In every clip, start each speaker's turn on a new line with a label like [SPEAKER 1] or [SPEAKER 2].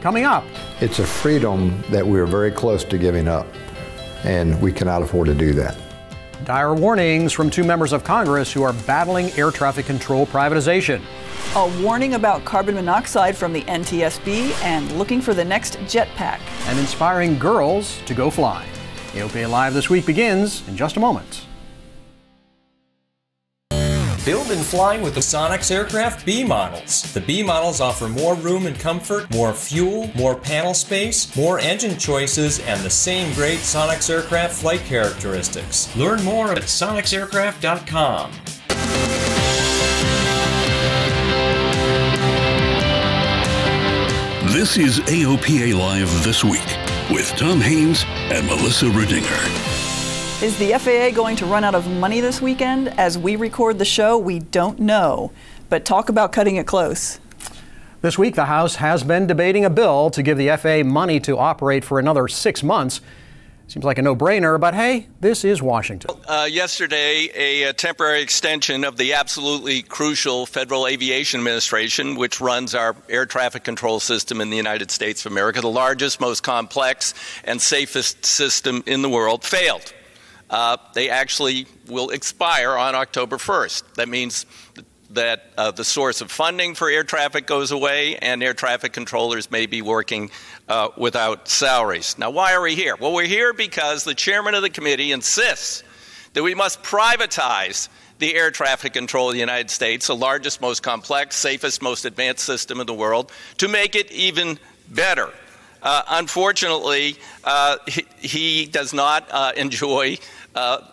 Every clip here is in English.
[SPEAKER 1] coming up.
[SPEAKER 2] It's a freedom that we're very close to giving up, and we cannot afford to do that.
[SPEAKER 1] Dire warnings from two members of Congress who are battling air traffic control privatization.
[SPEAKER 3] A warning about carbon monoxide from the NTSB and looking for the next jetpack.
[SPEAKER 1] And inspiring girls to go flying. AOPA Live this week begins in just a moment.
[SPEAKER 4] Build and flying with the Sonex aircraft B models. The B models offer more room and comfort, more fuel, more panel space, more engine choices, and the same great Sonex aircraft flight characteristics. Learn more at sonexaircraft.com.
[SPEAKER 5] This is AOPA Live This Week with Tom Haynes and Melissa Rudinger.
[SPEAKER 3] Is the FAA going to run out of money this weekend? As we record the show, we don't know. But talk about cutting it close.
[SPEAKER 1] This week, the House has been debating a bill to give the FAA money to operate for another 6 months. Seems like a no-brainer, but hey, this is Washington.
[SPEAKER 6] Yesterday, a temporary extension of the absolutely crucial Federal Aviation Administration, which runs our air traffic control system in the United States of America, the largest, most complex, and safest system in the world, failed. They actually will expire on October 1st. That means that the source of funding for air traffic goes away, and air traffic controllers may be working without salaries. Now, why are we here? Well, we're here because the chairman of the committee insists that we must privatize the air traffic control of the United States, the largest, most complex, safest, most advanced system in the world, to make it even better. Unfortunately, he does not enjoy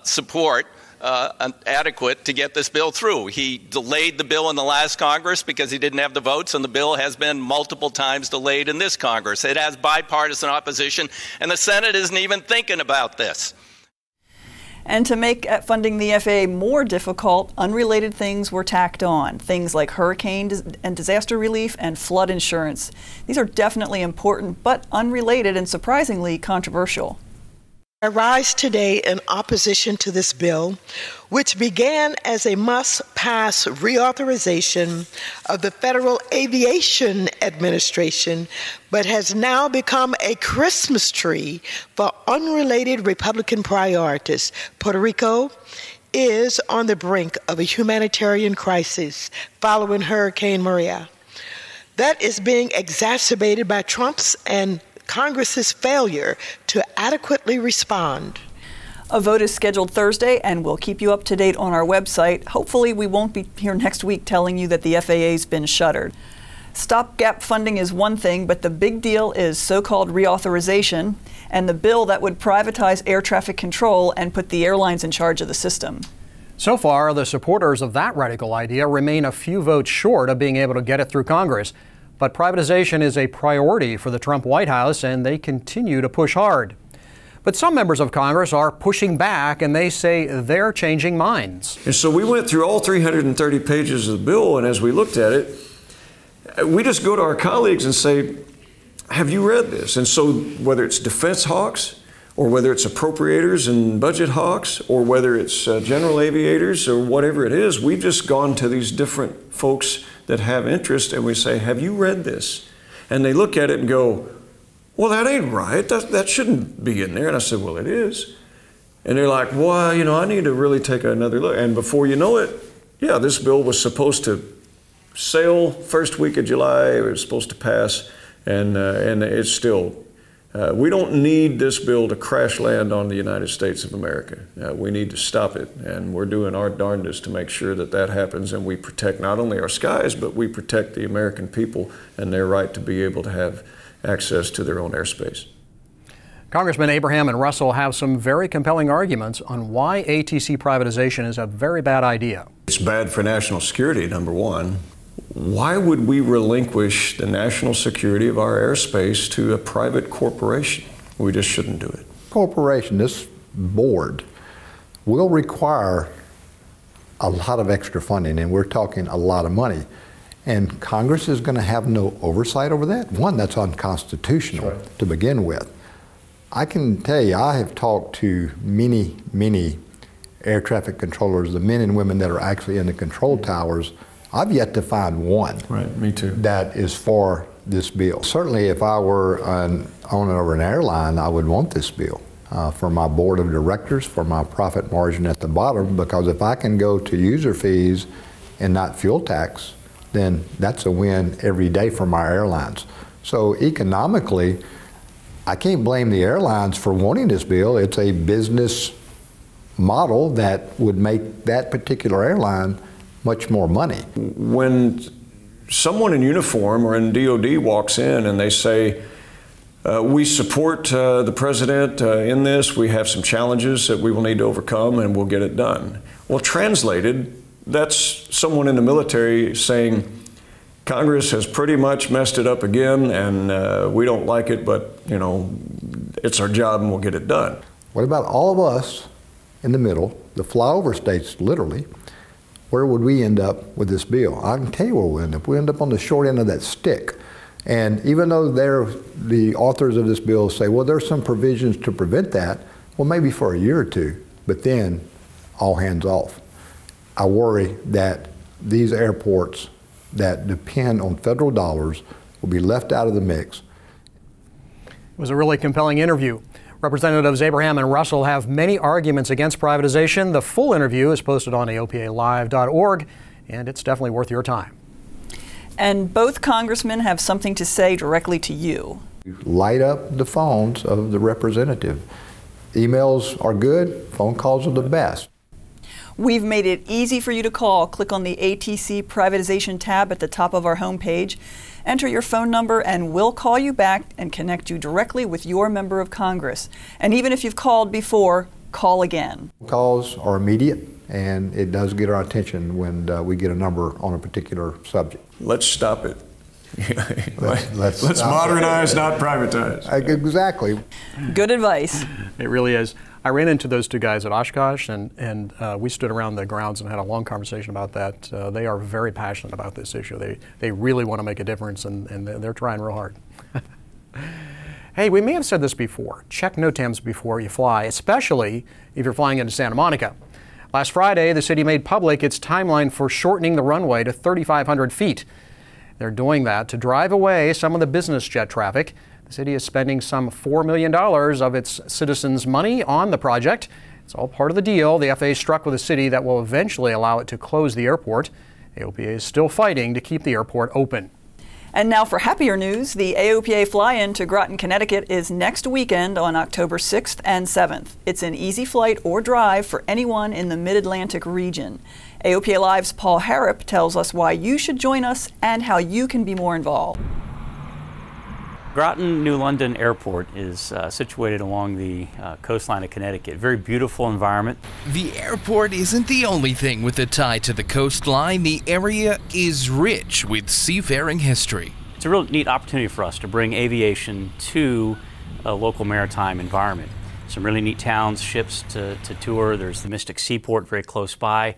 [SPEAKER 6] support adequate to get this bill through. He delayed the bill in the last Congress because he didn't have the votes, and the bill has been multiple times delayed in this Congress. It has bipartisan opposition, and the Senate isn't even thinking about this.
[SPEAKER 3] And to make funding the FAA more difficult, unrelated things were tacked on. Things like hurricane and disaster relief and flood insurance. These are definitely important, but unrelated and surprisingly controversial.
[SPEAKER 7] I rise today in opposition to this bill, which began as a must-pass reauthorization of the Federal Aviation Administration, but has now become a Christmas tree for unrelated Republican priorities. Puerto Rico is on the brink of a humanitarian crisis following Hurricane Maria. That is being exacerbated by Trump's and Congress's failure to adequately respond.
[SPEAKER 3] A vote is scheduled Thursday, and we'll keep you up to date on our website. Hopefully, we won't be here next week telling you that the FAA's been shuttered. Stopgap funding is one thing, but the big deal is so-called reauthorization and the bill that would privatize air traffic control and put the airlines in charge of the system.
[SPEAKER 1] So far, the supporters of that radical idea remain a few votes short of being able to get it through Congress. But privatization is a priority for the Trump White House, and they continue to push hard. But some members of Congress are pushing back, and they say they're changing minds.
[SPEAKER 8] And so we went through all 330 pages of the bill, and as we looked at it, we just go to our colleagues and say, have you read this? And so whether it's defense hawks, or whether it's appropriators and budget hawks, or whether it's general aviators, or whatever it is, we've just gone to these different folks that have interest, and we say, have you read this? And they look at it and go, well, that ain't right. That shouldn't be in there. And I said, well, it is. And they're like, well, you know, I need to really take another look. And before you know it, yeah, this bill was supposed to sail first week of July. It was supposed to pass, and it's still. We don't need this bill to crash land on the United States of America. We need to stop it, and we're doing our darndest to make sure that that happens, and we protect not only our skies, but we protect the American people and their right to be able to have access to their own airspace.
[SPEAKER 1] Congressman Abraham and Russell have some very compelling arguments on why ATC privatization is a very bad idea.
[SPEAKER 8] It's bad for national security, number one. Why would we relinquish the national security of our airspace to a private corporation? We just shouldn't do it.
[SPEAKER 2] Corporation, this board, will require a lot of extra funding, and we're talking a lot of money. And Congress is going to have no oversight over that. One, that's unconstitutional to begin with. I can tell you, I have talked to many air traffic controllers, the men and women that are actually in the control towers. I've yet to find one
[SPEAKER 8] me too.
[SPEAKER 2] that is for this bill. Certainly, if I were an owner of an airline, I would want this bill for my board of directors, for my profit margin at the bottom, because if I can go to user fees and not fuel tax, then that's a win every day for my airlines. So economically, I can't blame the airlines for wanting this bill. It's a business model that would make that particular airline much more money.
[SPEAKER 8] When someone in uniform or in DOD walks in and they say, we support the president in this, we have some challenges that we will need to overcome and we'll get it done. Well, translated, that's someone in the military saying, Congress has pretty much messed it up again and we don't like it, but you know, it's our job and we'll get it done.
[SPEAKER 2] What about all of us in the middle, the flyover states literally? Where would we end up with this bill? I can tell you where we'll end up. We end up on the short end of that stick. And even though the authors of this bill say, well, there's some provisions to prevent that, well, maybe for a year or two, but then all hands off. I worry that these airports that depend on federal dollars will be left out of the mix.
[SPEAKER 1] It was a really compelling interview. Representatives Abraham and Russell have many arguments against privatization. The full interview is posted on AOPAlive.org, and it's definitely worth your time.
[SPEAKER 3] And both congressmen have something to say directly to you.
[SPEAKER 2] Light up the phones of the representative. Emails are good, phone calls are the best.
[SPEAKER 3] We've made it easy for you to call. Click on the ATC Privatization tab at the top of our homepage. Enter your phone number and we'll call you back and connect you directly with your member of Congress. And even if you've called before, call again.
[SPEAKER 2] Calls are immediate, and it does get our attention when we get a number on a particular subject.
[SPEAKER 8] Let's stop it.
[SPEAKER 2] Let's
[SPEAKER 8] modernize, not privatize.
[SPEAKER 2] Exactly.
[SPEAKER 3] Good advice.
[SPEAKER 1] It really is. I ran into those two guys at Oshkosh, and we stood around the grounds and had a long conversation about that. They are very passionate about this issue. They really want to make a difference, and they're trying real hard. Hey, we may have said this before. Check NOTAMs before you fly, especially if you're flying into Santa Monica. Last Friday, the city made public its timeline for shortening the runway to 3,500 feet. They're doing that to drive away some of the business jet traffic. The city is spending some $4 million of its citizens' money on the project. It's all part of the deal the FAA struck with the city that will eventually allow it to close the airport. AOPA is still fighting to keep the airport open.
[SPEAKER 3] And now for happier news, the AOPA fly-in to Groton, Connecticut is next weekend on October 6th and 7th. It's an easy flight or drive for anyone in the Mid-Atlantic region. AOPA Live's Paul Harrop tells us why you should join us and how you can be more involved.
[SPEAKER 9] Groton New London Airport is situated along the coastline of Connecticut. Very beautiful environment.
[SPEAKER 10] The airport isn't the only thing with a tie to the coastline. The area is rich with seafaring history.
[SPEAKER 9] It's a real neat opportunity for us to bring aviation to a local maritime environment. Some really neat towns, ships to tour. There's the Mystic Seaport very close by.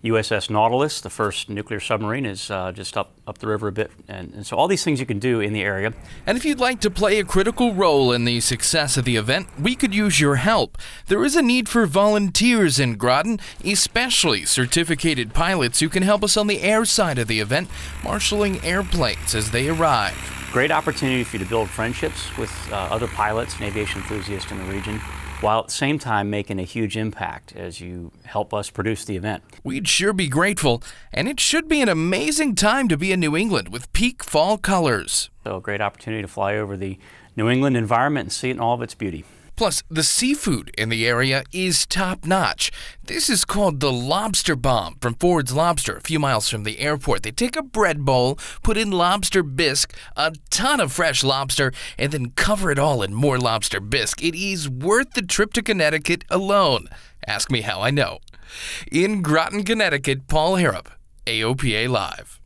[SPEAKER 9] USS Nautilus, the first nuclear submarine, is just up the river a bit. And so all these things you can do in the area.
[SPEAKER 10] And if you'd like to play a critical role in the success of the event, we could use your help. There is a need for volunteers in Groton, especially certificated pilots who can help us on the air side of the event, marshaling airplanes as they arrive.
[SPEAKER 9] Great opportunity for you to build friendships with other pilots and aviation enthusiasts in the region, while at the same time making a huge impact as you help us produce the event.
[SPEAKER 10] We'd sure be grateful, and it should be an amazing time to be in New England with peak fall colors.
[SPEAKER 9] So a great opportunity to fly over the New England environment and see it in all of its beauty.
[SPEAKER 10] Plus, the seafood in the area is top-notch. This is called the Lobster Bomb from Ford's Lobster, a few miles from the airport. They take a bread bowl, put in lobster bisque, a ton of fresh lobster, and then cover it all in more lobster bisque. It is worth the trip to Connecticut alone. Ask me how I know. In Groton, Connecticut, Paul Harrop, AOPA Live.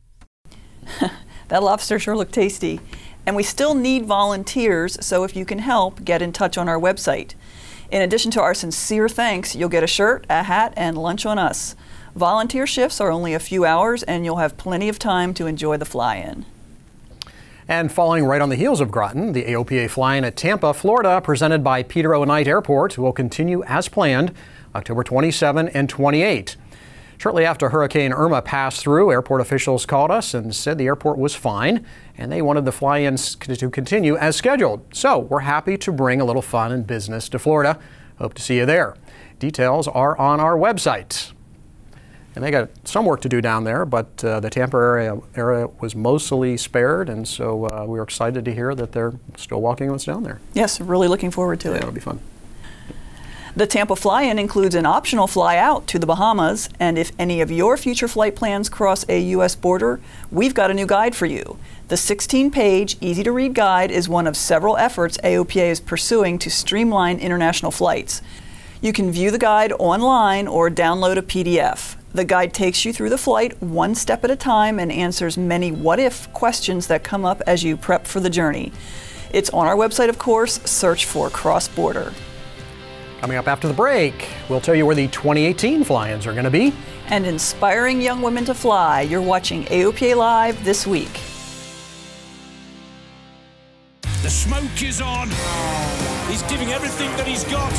[SPEAKER 3] That lobster sure looked tasty. And we still need volunteers, so if you can help, get in touch on our website. In addition to our sincere thanks, you'll get a shirt, a hat, and lunch on us. Volunteer shifts are only a few hours, and you'll have plenty of time to enjoy the fly-in.
[SPEAKER 1] And following right on the heels of Groton, the AOPA fly-in at Tampa, Florida, presented by Peter O. Knight Airport, will continue as planned October 27 and 28. Shortly after Hurricane Irma passed through, airport officials called us and said the airport was fine and they wanted the fly-ins to continue as scheduled. So we're happy to bring a little fun and business to Florida. Hope to see you there. Details are on our website. And they got some work to do down there, but the Tampa area was mostly spared, and so we were excited to hear that they're still welcoming us down there.
[SPEAKER 3] Yes, really looking forward to it.
[SPEAKER 1] It'll be fun.
[SPEAKER 3] The Tampa fly-in includes an optional fly-out to the Bahamas, and if any of your future flight plans cross a U.S. border, we've got a new guide for you. The 16-page, easy-to-read guide is one of several efforts AOPA is pursuing to streamline international flights. You can view the guide online or download a PDF. The guide takes you through the flight one step at a time and answers many what-if questions that come up as you prep for the journey. It's on our website, of course. Search for Cross Border.
[SPEAKER 1] Coming up after the break, we'll tell you where the 2018 fly-ins are going to be.
[SPEAKER 3] And inspiring young women to fly. You're watching AOPA Live this week.
[SPEAKER 11] The smoke is on. He's giving everything that he's got.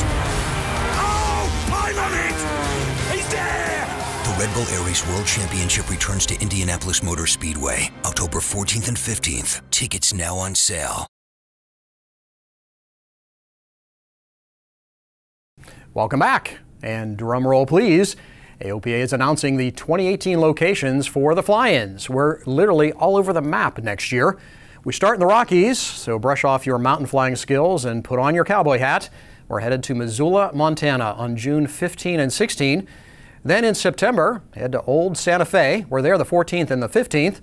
[SPEAKER 11] Oh, I'm on it! He's there!
[SPEAKER 12] The Red Bull Air Race World Championship returns to Indianapolis Motor Speedway, October 14th and 15th. Tickets now on sale.
[SPEAKER 1] Welcome back, and drum roll please. AOPA is announcing the 2018 locations for the fly-ins. We're literally all over the map next year. We start in the Rockies, so brush off your mountain flying skills and put on your cowboy hat. We're headed to Missoula, Montana on June 15 and 16. Then in September, head to Old Santa Fe. We're there the 14th and the 15th.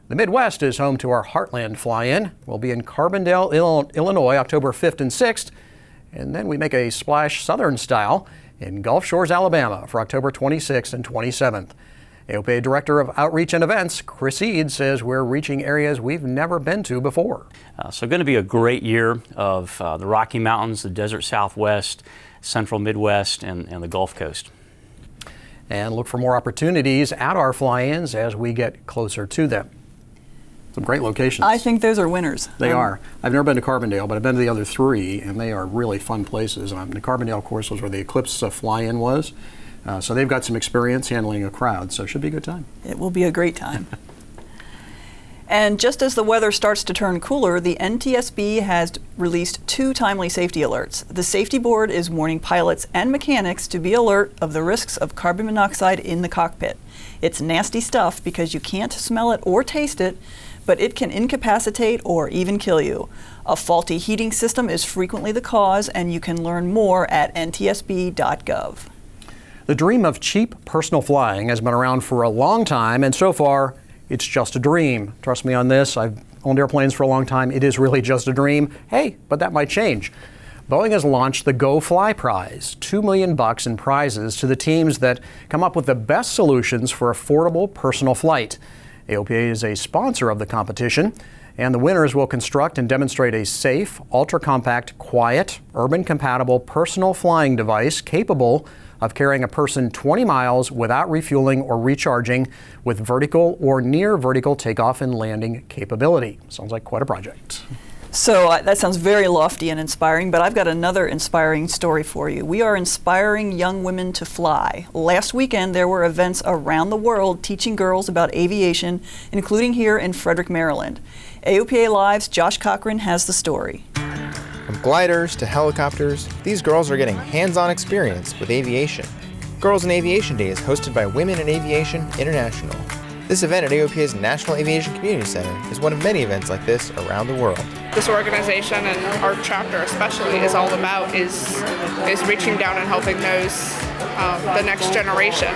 [SPEAKER 1] The Midwest is home to our Heartland fly-in. We'll be in Carbondale, Illinois, October 5th and 6th. And then we make a splash Southern style in Gulf Shores, Alabama for October 26th and 27th. AOPA Director of Outreach and Events, Chris Eade, says we're reaching areas we've never been to before.
[SPEAKER 9] So going to be a great year of the Rocky Mountains, the Desert Southwest, Central Midwest, and the Gulf Coast.
[SPEAKER 1] And look for more opportunities at our fly-ins as we get closer to them. Some great locations.
[SPEAKER 3] I think those are winners.
[SPEAKER 1] They are. I've never been to Carbondale, but I've been to the other three, and they are really fun places. The Carbondale, of course, was where the Eclipse fly-in was. So they've got some experience handling a crowd, so it should be a good time.
[SPEAKER 3] It will be a great time. And just as the weather starts to turn cooler, the NTSB has released 2 timely safety alerts. The safety board is warning pilots and mechanics to be alert of the risks of carbon monoxide in the cockpit. It's nasty stuff because you can't smell it or taste it, but it can incapacitate or even kill you. A faulty heating system is frequently the cause, and you can learn more at ntsb.gov.
[SPEAKER 1] The dream of cheap personal flying has been around for a long time, and so far, it's just a dream. Trust me on this, I've owned airplanes for a long time. It is really just a dream. Hey, but that might change. Boeing has launched the Go Fly Prize, $2 million in prizes to the teams that come up with the best solutions for affordable personal flight. AOPA is a sponsor of the competition, and the winners will construct and demonstrate a safe, ultra-compact, quiet, urban-compatible personal flying device capable of carrying a person 20 miles without refueling or recharging with vertical or near vertical takeoff and landing capability. Sounds like quite a project.
[SPEAKER 3] So that sounds very lofty and inspiring, but I've got another inspiring story for you. We are inspiring young women to fly. Last weekend, there were events around the world teaching girls about aviation, including here in Frederick, Maryland. AOPA Live's Josh Cochran has the story.
[SPEAKER 13] From gliders to helicopters, these girls are getting hands-on experience with aviation. Girls in Aviation Day is hosted by Women in Aviation International. This event at AOPA's National Aviation Community Center is one of many events like this around the world.
[SPEAKER 14] This organization and our chapter especially is all about is reaching down and helping those the next generation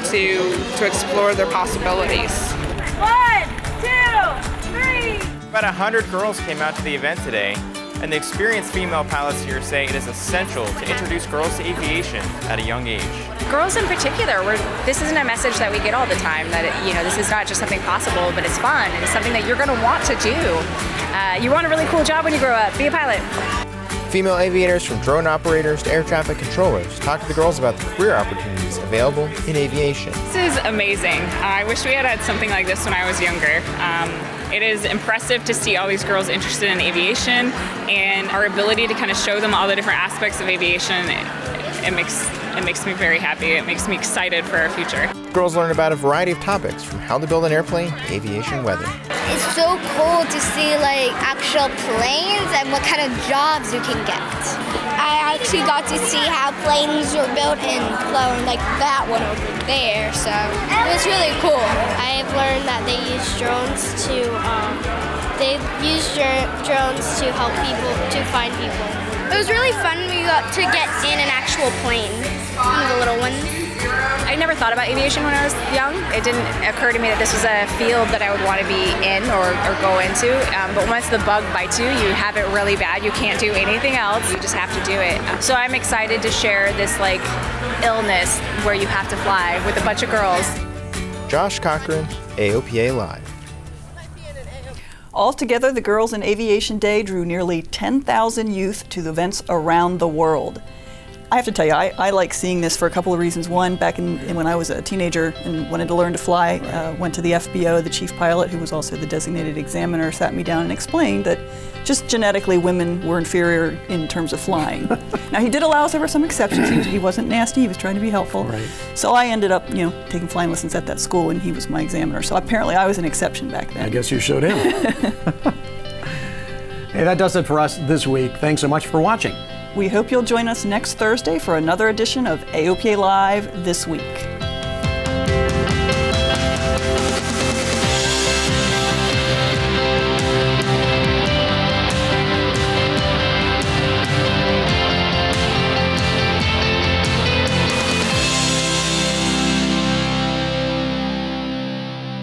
[SPEAKER 14] to explore their possibilities.
[SPEAKER 15] 1, 2, 3.
[SPEAKER 16] About 100 girls came out to the event today, and the experienced female pilots here say it is essential to introduce girls to aviation at a young age.
[SPEAKER 17] Girls in particular, this isn't a message that we get all the time, that this is not just something possible, but it's fun, and it's something that you're going to want to do. You want a really cool job when you grow up, be a pilot.
[SPEAKER 13] Female aviators from drone operators to air traffic controllers talk to the girls about the career opportunities available in aviation.
[SPEAKER 18] This is amazing. I wish we had had something like this when I was younger. It is impressive to see all these girls interested in aviation, and our ability to kind of show them all the different aspects of aviation it makes me very happy. It makes me excited for our future.
[SPEAKER 13] Girls learn about a variety of topics, from how to build an airplane to aviation weather.
[SPEAKER 19] It's so cool to see like actual planes and what kind of jobs you can get. I actually got to see how planes were built and flown, like that one over there, so it was really cool. I've learned that they use drones to help people, to find people. It was really fun. We got to get in an actual plane, one of the little ones.
[SPEAKER 17] I never thought about aviation when I was young. It didn't occur to me that this was a field that I would want to be in or go into. But once the bug bites you, you have it really bad. You can't do anything else. You just have to do it. So I'm excited to share this like illness where you have to fly with a bunch of girls.
[SPEAKER 13] Josh Cochran, AOPA Live.
[SPEAKER 3] Altogether, the Girls in Aviation Day drew nearly 10,000 youth to the events around the world. I have to tell you, I like seeing this for a couple of reasons. One, back when I was a teenager and wanted to learn to fly, went to the FBO, the chief pilot, who was also the designated examiner, sat me down and explained that just genetically women were inferior in terms of flying. Now, he did allow us over some exceptions. He wasn't nasty, he was trying to be helpful. Right. So I ended up, taking flying lessons at that school, and he was my examiner. So apparently I was an exception back then.
[SPEAKER 1] I guess you showed him. Hey, that does it for us this week. Thanks so much for watching.
[SPEAKER 3] We hope you'll join us next Thursday for another edition of AOPA Live This Week.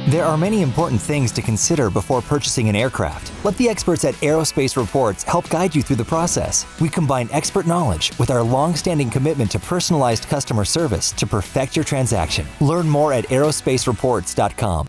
[SPEAKER 20] There are many important things to consider before purchasing an aircraft. Let the experts at Aerospace Reports help guide you through the process. We combine expert knowledge with our long-standing commitment to personalized customer service to perfect your transaction. Learn more at aerospacereports.com.